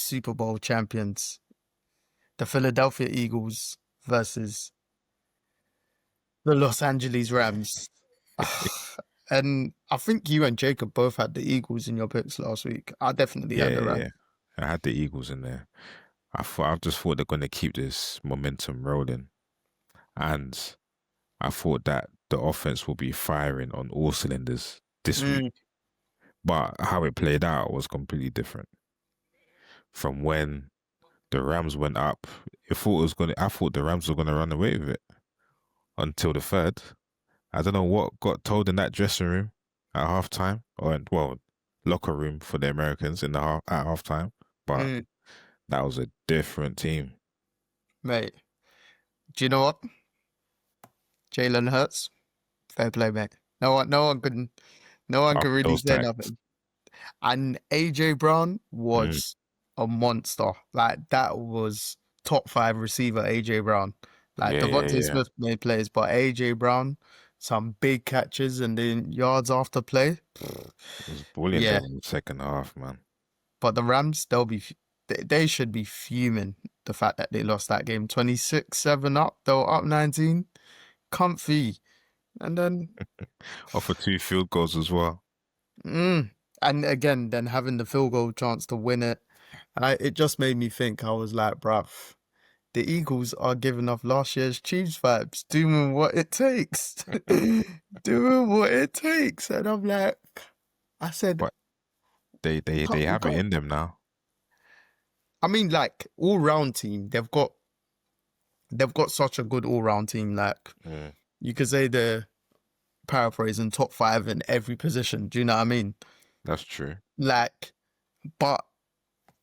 Super Bowl champions, the Philadelphia Eagles versus the Los Angeles Rams. And I think you and Jacob both had the Eagles in your picks last week. I definitely had Yeah, the yeah, Rams. yeah. I had the Eagles in there. I just thought they're going to keep this momentum rolling, and I thought that the offense will be firing on all cylinders this week. Mm, But how it played out was completely different. From when the Rams went up, I thought the Rams were gonna run away with it until the third. I don't know what got told in that dressing room at halftime, locker room for the Americans at halftime. But mm. that was a different team. Mate, do you know what? Jalen Hurts, fair play, mate. No one Up can really those say tacks. nothing. And AJ Brown Mm, was a monster. Like that was top 5 receiver AJ Brown. Like yeah, yeah, Devontae yeah. Smith made plays, but AJ Brown, some big catches and then yards after play. It was bullying Yeah, them in the second half, man. but the Rams, they should be fuming the fact that they lost that game 26-7 up. They were up 19, comfy, and then Off for two field goals as well. mm, and again, then having the field goal chance to win it. And it just made me think, I was like, bruv, the Eagles are giving off last year's Chiefs vibes, doing what it takes. Doing what it takes. And I'm like, I said, But they we have it can't. in them now. I mean, like, all round team, they've got such a good all round team. Like, Mm, you could say they're paraphrasing top 5 in every position. Do you know what I mean? that's true. Like, but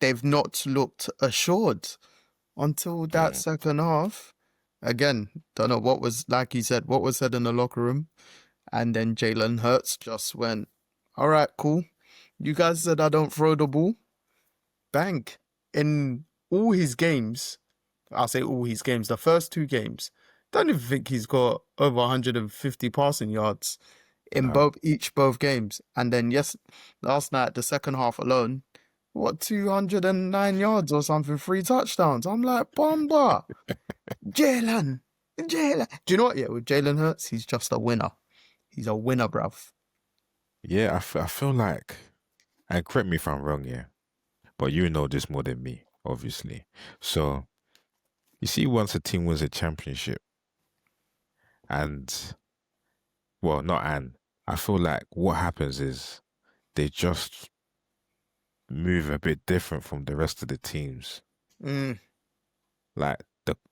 they've not looked assured until that Mm. second half. Again, don't know what was, like you said, what was said in the locker room. And then Jalen Hurts just went, all right, cool. You guys said I don't throw the ball. Bang. In all his games, I'll say all his games, the first 2 games, don't even think he's got over 150 passing yards in Nah. both games. And then last night, the second half alone, 209 yards or something, 3 touchdowns. I'm like, Bomba, Jalen. Do you know what? Yeah, with Jalen Hurts, he's just a winner. He's a winner, bruv. Yeah, I feel like, and correct me if I'm wrong here, but you know this more than me, obviously. So you see, once a team wins a championship, and well, not and I feel like what happens is they just move a bit different from the rest of the teams. Mm, Like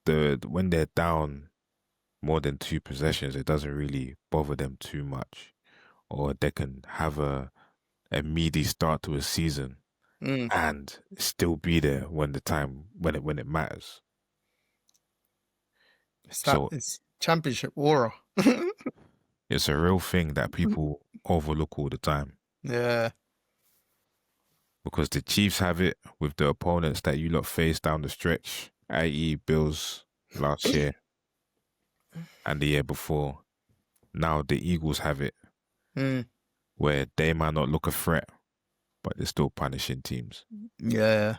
the when they're down more than 2 possessions, it doesn't really bother them too much, or they can have a meaty start to a season mm. and still be there when it matters. So It's championship aura. it's a real thing that people overlook all the time Yeah. because the Chiefs have it with the opponents that you lot face down the stretch, i.e., Bills last year and the year before. Now the Eagles have it Mm, where they might not look a threat, but they're still punishing teams. yeah.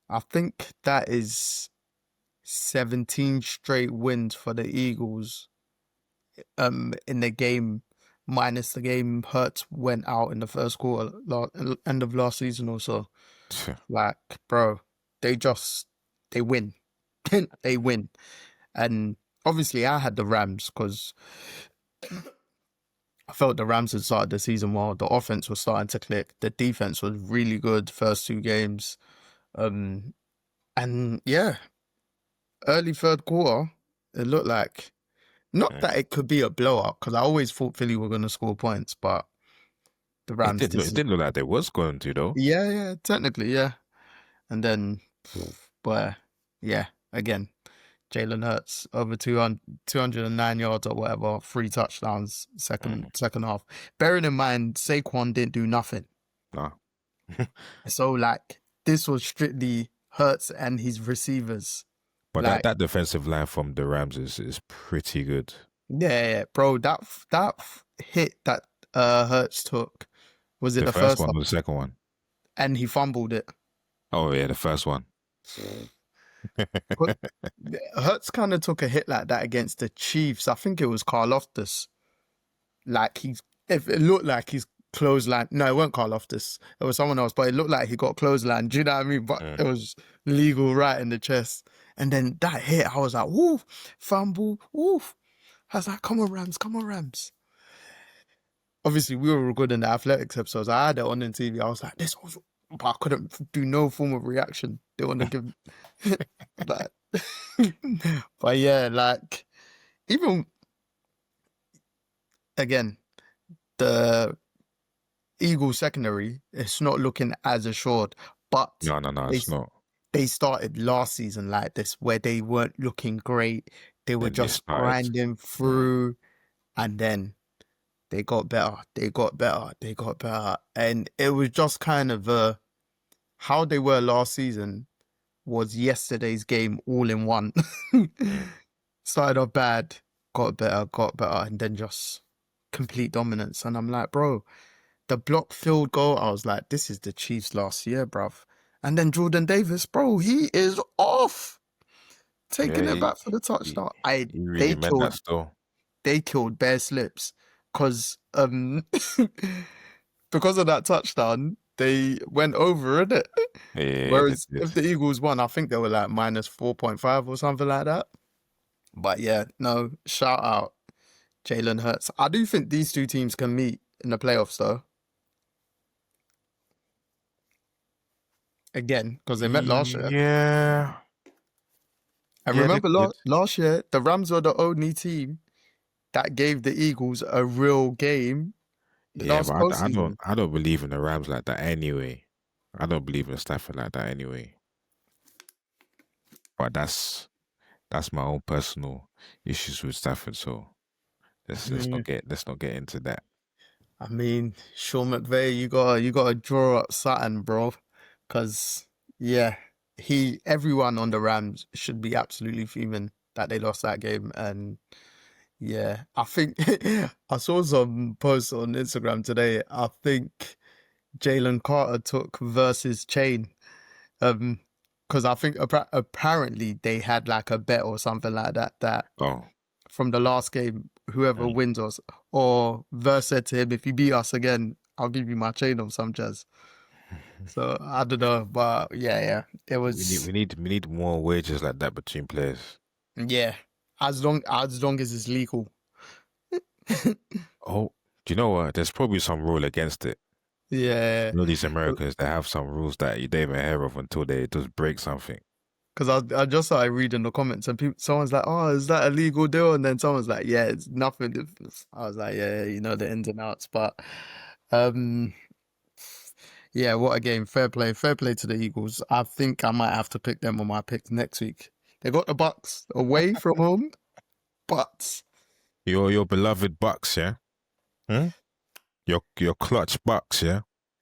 I think that is 17 straight wins for the Eagles. In the game, minus the game Hurts went out in the first quarter, end of last season or so. Like, bro, they just they win, they win, and obviously I had the Rams because I felt the Rams had started the season well. The offense was starting to click. The defense was really good first 2 games. Um, and yeah, early third quarter, it looked like not Mm. that it could be a blowout because I always thought Philly were going to score points, but the Rams It this didn't look like they was going to though. yeah, technically yeah. And then, but yeah, again, Jalen Hurts over 209 yards or whatever, 3 touchdowns Mm. second half. Bearing in mind, Saquon didn't do nothing. Nah. So like this was strictly Hurts and his receivers. But Like that defensive line from the Rams is pretty good. yeah, bro, that hit that Hurts took, was it The the first first one one? or the second one? And he fumbled it. Oh yeah, the first one. But Hurts kind of took a hit like that against the Chiefs. I think it was Carl Loftus. Like if it looked like he's clothesline. No, it wasn't Carl Loftus. It was someone else, but it looked like he got clothesline. Do you know what I mean? But Mm. it was legal right in the chest. And then that hit, I was like, woof, fumble, woof. I was like, come on, Rams, come on, Rams. Obviously, we were recording the athletics episodes. I had it on the TV. I was like, this was, but I couldn't do no form of reaction. They want to give, like, but yeah, like, even again, the Eagles secondary, it's not looking as assured, but No, they it's not. they started last season like this, where they weren't looking great. They were Then they just started. grinding Mm. through, and then they got better. They got better. They got better, and it was just kind of how they were last season was yesterday's game all in one. Mm. Started off bad, got better, and then just complete dominance. And I'm like, bro, the block field goal, I was like, this is the Chiefs last year, bruv. And then Jordan Davis, bro, he is off. Yeah, Taking it back for the he, touchdown. he really meant that still. They killed bare slips because because of that touchdown, they went over, innit? Yeah, they Whereas did. if the Eagles won, I think they were like minus 4.5 or something like that. But yeah, no, shout out Jalen Hurts. I do think these two teams can meet in the playoffs though. Again, because they met last year. Yeah, And yeah, they remember did. last year, the Rams were the only team that gave the Eagles a real game Yeah, last but postseason. I don't believe in the Rams like that anyway. I don't believe in Stafford like that anyway. But that's my own personal issues with Stafford. So Mm, let's not get into that. I mean, Sean McVay, you gotta draw up something, bro. Cause yeah, everyone on the Rams should be absolutely fuming that they lost that game. And yeah, I think I saw some posts on Instagram today. I think Jalen Carter took versus Chain. Um, because I think apparently they had like a bet or something like that, that Oh, from the last game, whoever mm. wins us, or Verse said to him, if you beat us again, I'll give you my chain or some jazz. So I don't know, but yeah, it was, We need more wages like that between players. yeah, as long as it's legal. Oh, do you know what? There's probably some rule against it. Yeah, You know, these Americans, they have some rules that you don't even hear of until they just break something. because I just started reading the comments and someone's like, "Oh, is that a legal deal?" And then someone's like, "Yeah, it's nothing." I was like, "Yeah, you know the ins and outs." But um, yeah, what a game! Fair play to the Eagles. I think I might have to pick them on my picks next week. They got the Bucks away from home, but Your beloved Bucks, yeah? Hmm? Your clutch Bucks, yeah?